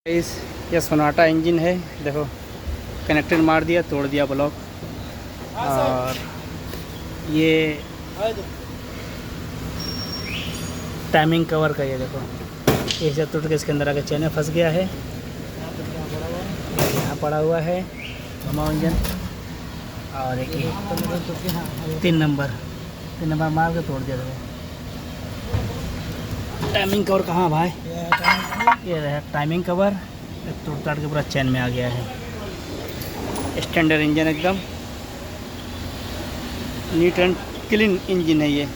ये Sonata engine है, देखो कनेक्टर मार दिया, तोड़ दिया ब्लॉक। और ये टाइमिंग कवर का, ये देखो ये से टूट के इसके अंदर आके चैन में फंस गया है। यहाँ पड़ा हुआ है घुमाऊ इंजन। और एक 3 नंबर मार के तोड़ दिया। देखो टाइमिंग कवर कहाँ भाई, ये रहा टाइमिंग कवर, टूट टाट के पूरा चैन में आ गया है। स्टैंडर्ड इंजन एकदम नीट एंड क्लीन इंजन है ये।